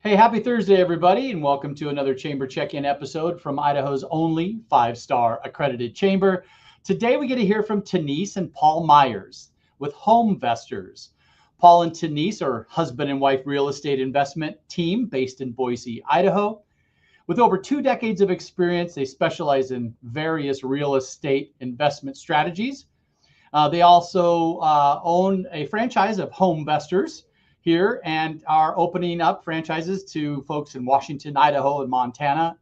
Hey, happy Thursday, everybody, and welcome to another Chamber Check-In episode from Idaho's only five-star accredited chamber. Today, we get to hear from Tanice and Paul Myers with Homevestors. Paul and Tanice are husband and wife real estate investment team based in Boise, Idaho. With over 2 decades of experience, they specialize in various real estate investment strategies. They also own a franchise of Homevestors here and are opening up franchises to folks in Washington, Idaho, and Montana.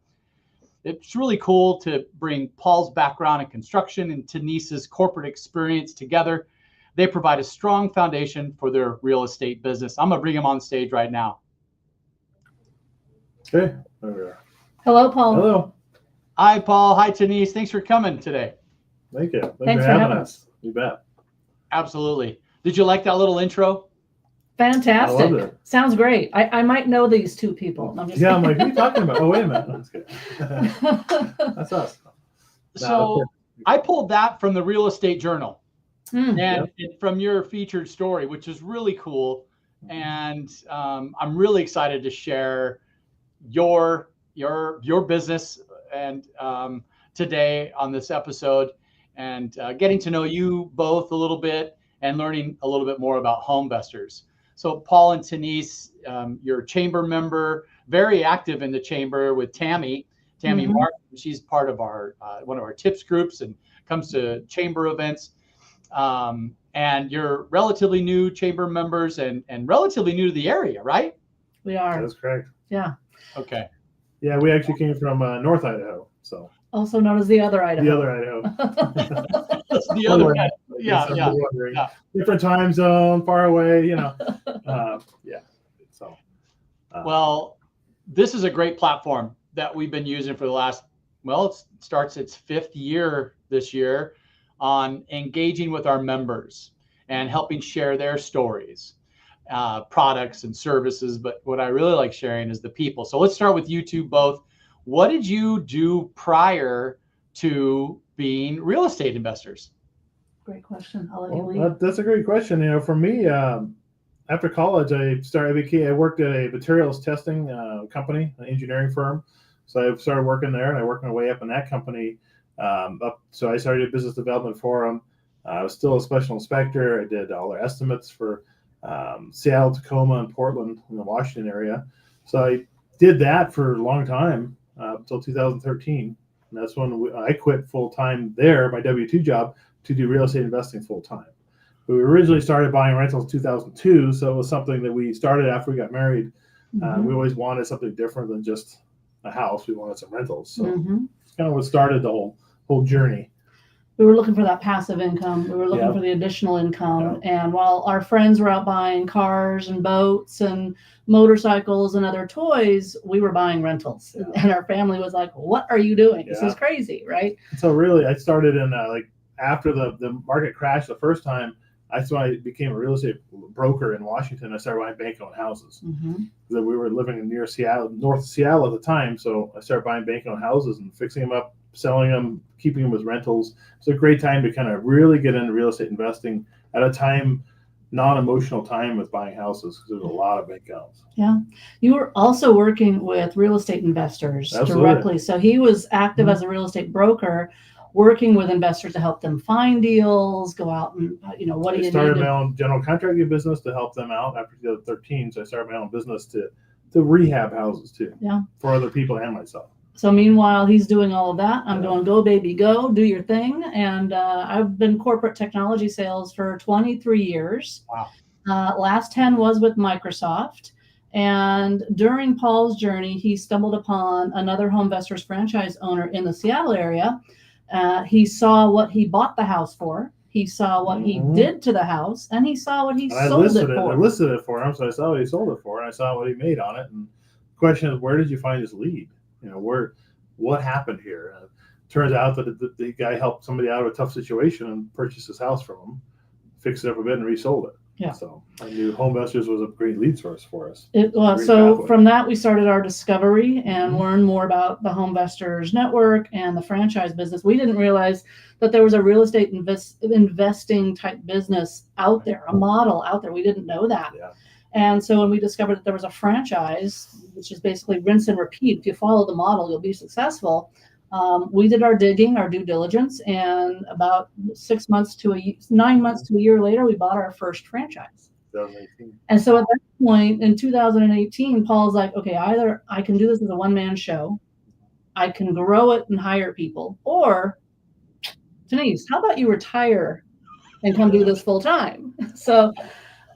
It's really cool to bring Paul's background in construction and Tanice's corporate experience together. They provide a strong foundation for their real estate business. I'm going to bring them on stage right now. Okay. Hello, Paul. Hello. Hi, Paul. Hi, Tanice. Thanks for coming today. Thank you. Thanks for having us. You bet. Absolutely. Did you like that little intro? Fantastic. I loved it. Sounds great. I might know these two people. I'm just I'm like, what are you talking about? Oh, wait a minute. That's good. That's us. So I pulled that from the Real Estate Journal and from your featured story, which is really cool. And I'm really excited to share your business and today on this episode and getting to know you both a little bit and learning a little bit more about Homevestors. So Paul and Tanice, you're a chamber member, very active in the chamber with Tammy Martin. She's part of our one of our tips groups and comes to chamber events. And you're relatively new chamber members and relatively new to the area, right? We are. That's correct. Yeah. Okay. Yeah, we actually came from North Idaho, so Also known as the other Idaho. the other Idaho. That's the other guy. Yeah. Different time zone, far away. So. Well, this is a great platform that we've been using for the last, it starts its 5th year this year on engaging with our members and helping share their stories, products and services. But what I really like sharing is the people. So let's start with you two both. What did you do prior to being real estate investors? Great question. I'll let you lead. That's a great question. For me, after college, I worked at a materials testing company, an engineering firm. So I started working there, and I worked my way up in that company. So I started business development for them. I was still a special inspector. I did all their estimates for Seattle, Tacoma, and Portland in the Washington area. So I did that for a long time until 2013. And that's when I quit full time there, my W-2 job, to do real estate investing full time. We originally started buying rentals in 2002, so it was something that we started after we got married. We always wanted something different than just a house. We wanted some rentals. So it's kind of what started the whole journey. We were looking for that passive income. We were looking for the additional income. And while our friends were out buying cars and boats and motorcycles and other toys, we were buying rentals. And our family was like, what are you doing? This is crazy, right? So really, I started in after the market crashed the first time. That's when I became a real estate broker in Washington. I started buying bank-owned houses. We were living near Seattle, North Seattle at the time. So I started buying bank-owned houses and fixing them up, selling them, keeping them as rentals. It's a great time to kind of really get into real estate investing at a time, non-emotional time with buying houses, because there's a lot of bank-owns. Yeah. You were also working with real estate investors directly. So he was active as a real estate broker, working with investors to help them find deals, go out and, what do you need? I started my own general contracting business to help them out after 2013. So I started my own business to rehab houses too, for other people and myself. So meanwhile, he's doing all of that. I'm going, go, baby, go, do your thing. And I've been corporate technology sales for 23 years. Wow. Last 10 was with Microsoft. And during Paul's journey, he stumbled upon another Homevestors franchise owner in the Seattle area. He saw what he bought the house for. He saw what he did to the house, and he saw what he sold it for. I listed it for him, so I saw what he sold it for, and I saw what he made on it. And the question is, where did you find his lead? What happened here? Turns out that the guy helped somebody out of a tough situation and purchased his house from him, fixed it up a bit, and resold it. Yeah. So I knew Homevestors was a great lead source for us. From that, we started our discovery and learned more about the Homevestors network and the franchise business. We didn't realize that there was a real estate investing type business out there, a model out there. We didn't know that. Yeah. And so when we discovered that there was a franchise, which is basically rinse and repeat, if you follow the model, you'll be successful. We did our digging, our due diligence, and about 9 months to a year later, we bought our first franchise. 2018. And so at that point in 2018, Paul's like, okay, either I can do this as a one-man show, I can grow it and hire people, or Tanice, how about you retire and come do this full time? So,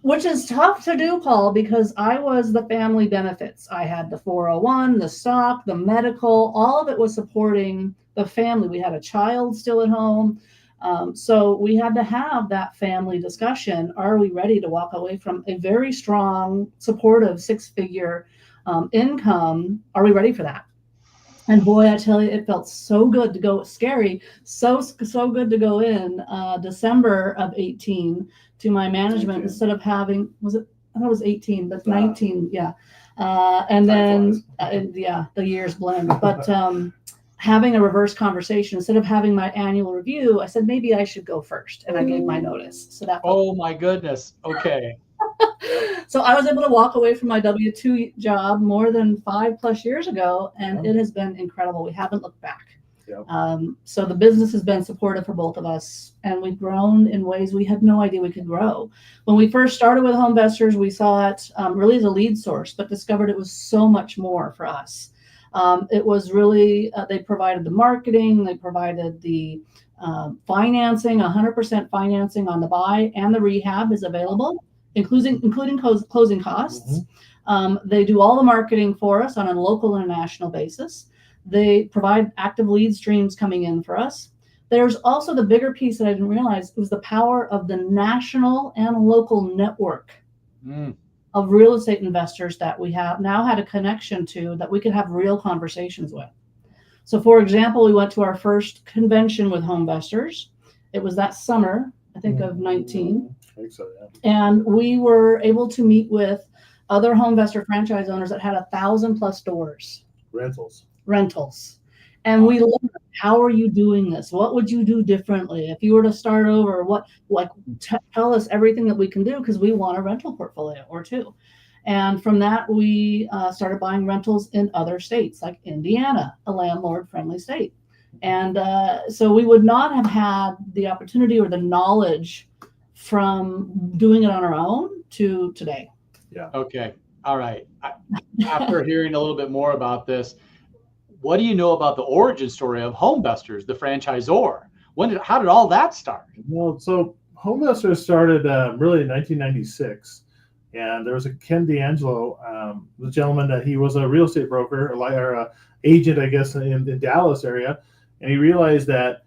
which is tough to do, Paul, because I was the family benefits. I had the 401, the stock, the medical, all of it was supporting the family. We had a child still at home. So we had to have that family discussion. Are we ready to walk away from a very strong, supportive 6-figure income? Are we ready for that? And boy, I tell you, it felt so good to go. Scary, so good to go in December of 18 to my management 18. Instead of having, I thought it was 18, but 19, yeah. And then, the years blend. But having a reverse conversation, instead of having my annual review, I said, maybe I should go first. And I gave my notice. So that. Oh my goodness. Okay. So I was able to walk away from my W-2 job more than 5+ years ago, and it has been incredible. We haven't looked back. Yep. So the business has been supportive for both of us, and we've grown in ways we had no idea we could grow. When we first started with Homevestors, we saw it really as a lead source, but discovered it was so much more for us. It was really, they provided the marketing, they provided the financing, 100% financing on the buy, and the rehab is available, including closing costs. They do all the marketing for us on a local and national basis. They provide active lead streams coming in for us. There's also the bigger piece that I didn't realize was the power of the national and local network of real estate investors that we have now had a connection to, that we could have real conversations with. So for example, we went to our first convention with Homevestors. It was that summer, I think of 19. I think so, yeah. And we were able to meet with other Homevestor franchise owners that had 1,000+ doors. Rentals. And we learned, how are you doing this? What would you do differently? If you were to start over, tell us everything that we can do, because we want a rental portfolio or two. And from that, we started buying rentals in other states, like Indiana, a landlord-friendly state. And so we would not have had the opportunity or the knowledge from doing it on our own to today. Yeah. Okay. All right. After hearing a little bit more about this, what do you know about the origin story of Homevestors, the franchisor? How did all that start? Well, so Homevestors started really in 1996, and there was a Ken D'Angelo, the gentleman that he was a real estate broker or agent, I guess, in the Dallas area, and he realized that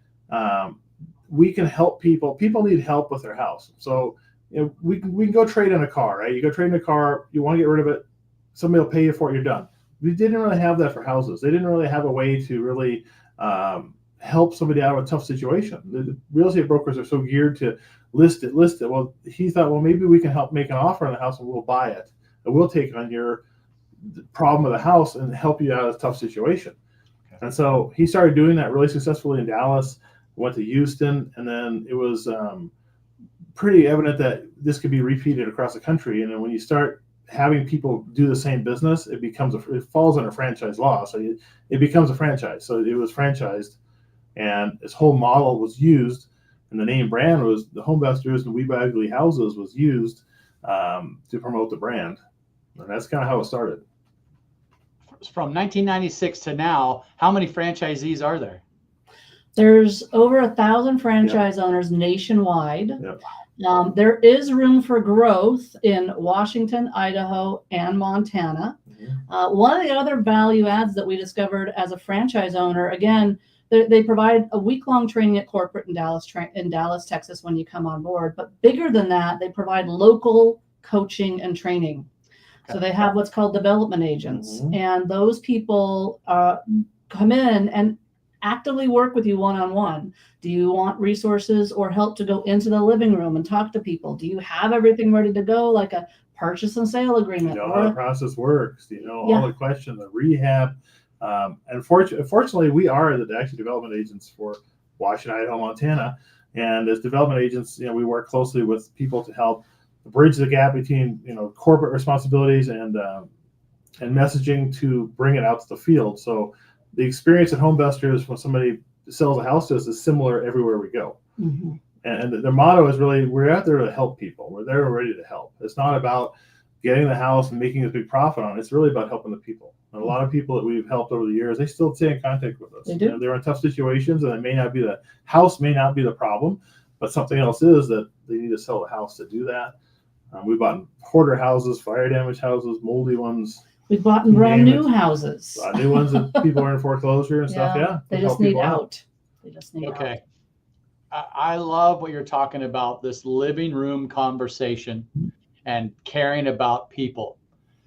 we can help people. People need help with their house, so we can go trade in a car, right? You go trade in a car, you want to get rid of it, somebody will pay you for it, you're done. We didn't really have that for houses. They didn't really have a way to really help somebody out of a tough situation. The real estate brokers are so geared to list it. Well, he thought, well, maybe we can help make an offer on the house and we'll buy it. And we'll take on your problem of the house and help you out of a tough situation. Okay. And so he started doing that really successfully in Dallas, went to Houston, and then it was pretty evident that this could be repeated across the country. And then when you start having people do the same business, it falls under franchise law. So it becomes a franchise. So it was franchised, and this whole model was used, and the name brand was the Homevestors and We Buy Ugly Houses was used to promote the brand. And that's kind of how it started. From 1996 to now, how many franchisees are there? There's over 1,000 franchise owners nationwide. Yep. There is room for growth in Washington, Idaho, and Montana. One of the other value adds that we discovered as a franchise owner, again, they provide a week-long training at corporate in Dallas, Texas, when you come on board. But bigger than that, they provide local coaching and training. Okay. So they have what's called development agents, and those people come in and actively work with you one-on-one. Do you want resources or help to go into the living room and talk to people? Do you have everything ready to go, like a purchase and sale agreement? Do you know how the process works? Do you know all the questions, the rehab? And fortunately, we are the actually development agents for Washington, Idaho, Montana. And as development agents, we work closely with people to help bridge the gap between corporate responsibilities and messaging to bring it out to the field. So the experience at Homevestors when somebody sells a house to us is similar everywhere we go. Mm-hmm. And their motto is really, we're out there to help people. We're there ready to help. It's not about getting the house and making a big profit on it. It's really about helping the people. And a lot of people that we've helped over the years, they still stay in contact with us. They do. They're in tough situations, and the house may not be the problem, but something else is that they need to sell the house to do that. We bought hoarder houses, fire damage houses, moldy ones. We've bought brand new houses. New ones that people are in foreclosure and stuff. Yeah, they just need out. They just need out. Okay. I love what you're talking about, this living room conversation and caring about people.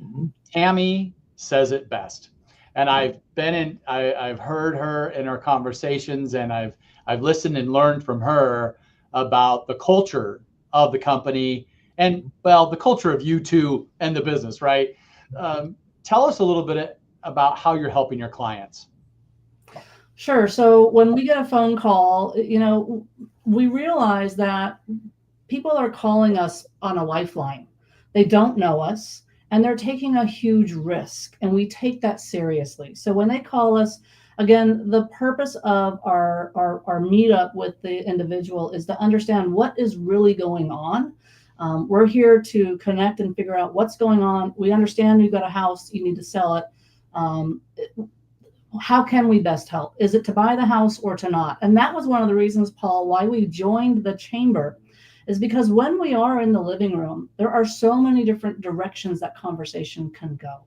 Mm-hmm. Tammy says it best. And I've heard her in our conversations, and I've listened and learned from her about the culture of the company and, well, the culture of you two and the business, right? Tell us a little bit about how you're helping your clients. Sure. So when we get a phone call, we realize that people are calling us on a lifeline. They don't know us, and they're taking a huge risk, and we take that seriously. So when they call us, again, the purpose of our meetup with the individual is to understand what is really going on. We're here to connect and figure out what's going on. We understand you've got a house, you need to sell it. How can we best help? Is it to buy the house or to not? And that was one of the reasons, Paul, why we joined the chamber, is because when we are in the living room, there are so many different directions that conversation can go.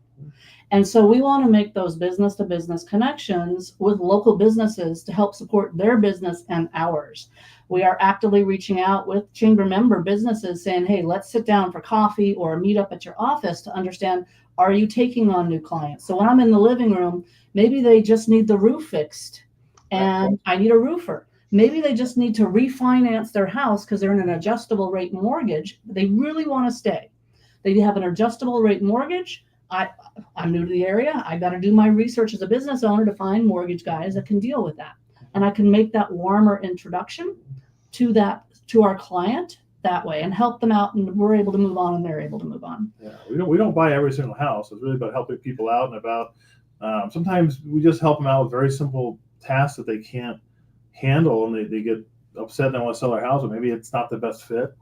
And so we want to make those business to business connections with local businesses to help support their business and ours. We are actively reaching out with chamber member businesses saying, hey, let's sit down for coffee or meet up at your office to understand, are you taking on new clients? So when I'm in the living room, maybe they just need the roof fixed and I need a roofer. Maybe they just need to refinance their house because they're in an adjustable rate mortgage. They really want to stay. They have an adjustable rate mortgage. I'm new to the area. I got to do my research as a business owner to find mortgage guys that can deal with that. And I can make that warmer introduction to our client that way and help them out, and we're able to move on and they're able to move on. Yeah, we don't buy every single house. It's really about helping people out, and about sometimes we just help them out with very simple tasks that they can't handle, and they get upset and they want to sell their house, but maybe it's not the best fit.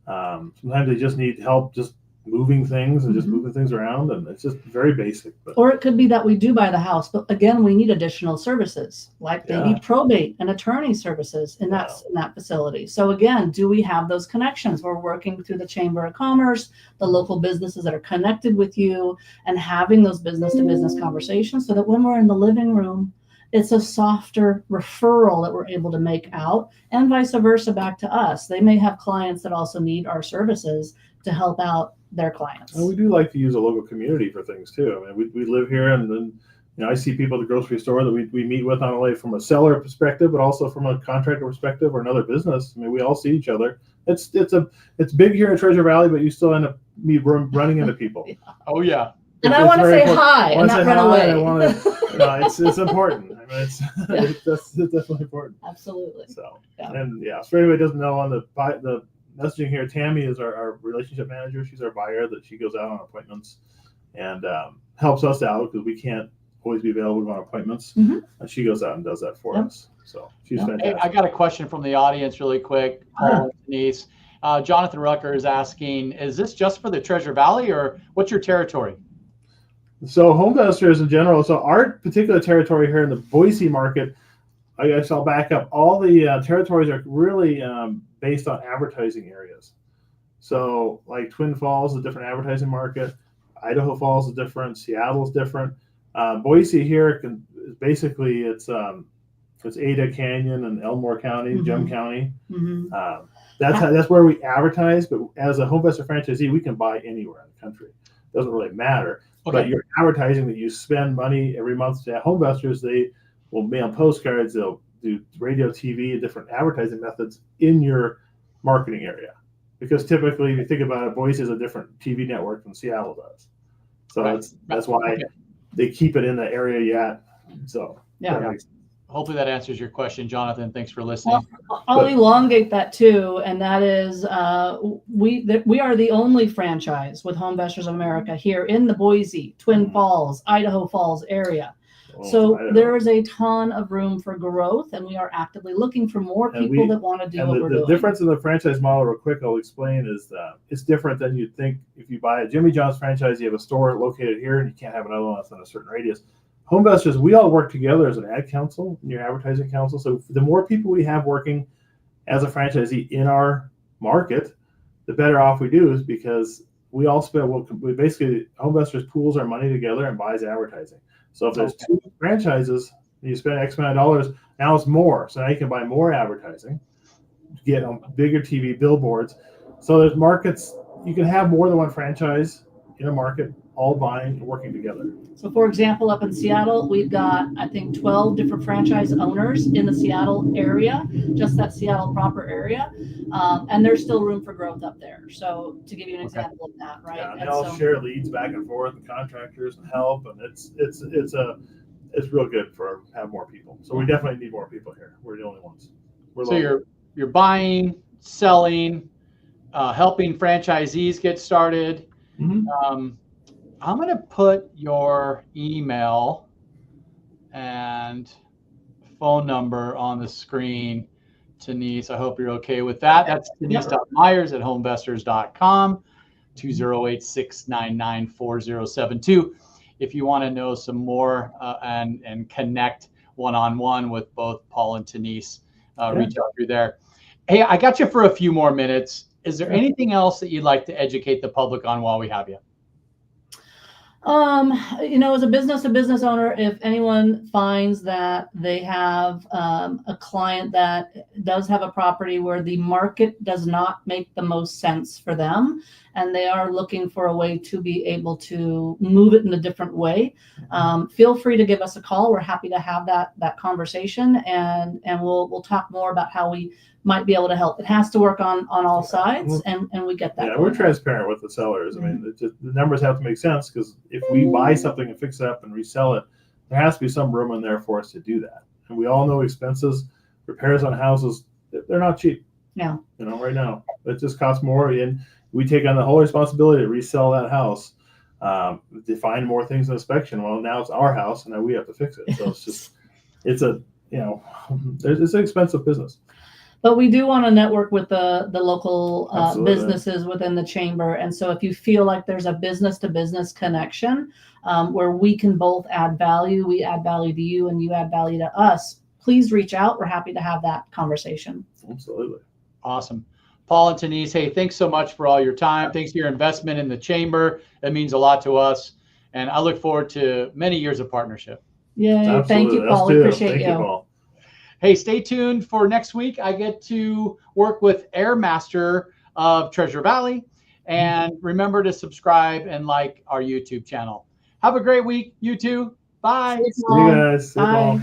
Sometimes they just need help just moving things and just moving things around, and it's just very basic. Or it could be that we do buy the house, but again, we need additional services, like maybe probate and attorney services in that facility. So again, do we have those connections? We're working through the Chamber of Commerce, the local businesses that are connected with you, and having those business to business conversations so that when we're in the living room, it's a softer referral that we're able to make out, and vice versa back to us. They may have clients that also need our services to help out their clients. And we do like to use a local community for things too. I mean, we live here, and then I see people at the grocery store that we meet with, not only from a seller perspective, but also from a contractor perspective or another business. I mean, we all see each other. It's big here in Treasure Valley, but you still end up running into people. Oh yeah. And I want to say hi and not run away. It's important. I mean, it's definitely important. Absolutely. So, and for anybody who doesn't know, on the messaging here, Tammy is our relationship manager. She's our buyer that she goes out on appointments and helps us out because we can't always be available on appointments. And she goes out and does that for us. So she's fantastic. Hey, I got a question from the audience really quick. Paul and Tanice. Jonathan Rucker is asking, is this just for the Treasure Valley, or what's your territory? So Homevestors in general, so our particular territory here in the Boise market, I guess I'll back up. All the territories are really based on advertising areas. So like Twin Falls is a different advertising market. Idaho Falls is different. Seattle is different. Boise here basically it's Ada Canyon and Elmore County, Gem County. That's where we advertise. But as a Homevestor franchisee, we can buy anywhere in the country. It doesn't really matter. But your advertising that you spend money every month to Homevestors, they will mail postcards, they'll do radio, TV, different advertising methods in your marketing area. Because typically, if you think about it, Boise is a different TV network than Seattle does. So that's why they keep it in the area yet. So Hopefully that answers your question, Jonathan. Thanks for listening. Well, I'll elongate that too, and that is we are the only franchise with Homevestors of America here in the Boise, Twin Falls, Idaho Falls area. So there is a ton of room for growth, and we are actively looking for more people that want to do what we're doing. The difference in the franchise model, real quick, I'll explain, is that it's different than you'd think. If you buy a Jimmy John's franchise, you have a store located here, and you can't have another one that's in a certain radius. Homevestors, we all work together as an ad council, your advertising council. So the more people we have working as a franchisee in our market, the better off we do, is because we all spend, we basically, Homevestors pools our money together and buys advertising. So if there's two franchises, you spend X amount of dollars, now it's more. So now you can buy more advertising, get on bigger TV billboards. So there's markets, you can have more than one franchise in a market, all buying and working together. So for example, up in Seattle, we've got, I think, 12 different franchise owners in the Seattle area, just that Seattle proper area. And there's still room for growth up there. So to give you an example of that, right? Yeah, and they all share leads back and forth and contractors and help. And it's real good for have more people. So we definitely need more people here. We're the only ones. So you're buying, selling, helping franchisees get started. Mm-hmm. I'm going to put your email and phone number on the screen, Tanice. I hope you're okay with that. That's Tanice.myers@homevestors.com, 208-699-4072. If you want to know some more and connect one-on-one with both Paul and Tanice, reach out through there. Hey, I got you for a few more minutes. Is there anything else that you'd like to educate the public on while we have you? As a business owner, if anyone finds that they have a client that does have a property where the market does not make the most sense for them, and they are looking for a way to be able to move it in a different way, feel free to give us a call. We're happy to have that conversation, and we'll talk more about how we might be able to help. It has to work on all sides, and we get that. Yeah, we're transparent with the sellers. I mean, the numbers have to make sense, because if we buy something and fix it up and resell it, there has to be some room in there for us to do that. And we all know expenses, repairs on houses, they're not cheap. Yeah. Right now, it just costs more, and we take on the whole responsibility to resell that house, to find more things in inspection. Well, now it's our house, and now we have to fix it. So it's just, it's an expensive business. But we do want to network with the local businesses within the chamber. And so if you feel like there's a business-to-business connection where we can both add value, we add value to you and you add value to us, please reach out. We're happy to have that conversation. Absolutely. Awesome. Paul and Tanice, hey, thanks so much for all your time. Thanks for your investment in the chamber. That means a lot to us. And I look forward to many years of partnership. Yeah, thank you, Paul. We appreciate you. Paul. Hey, stay tuned for next week. I get to work with Airmaster of Treasure Valley. And remember to subscribe and like our YouTube channel. Have a great week, you two. Bye. See you guys. Bye.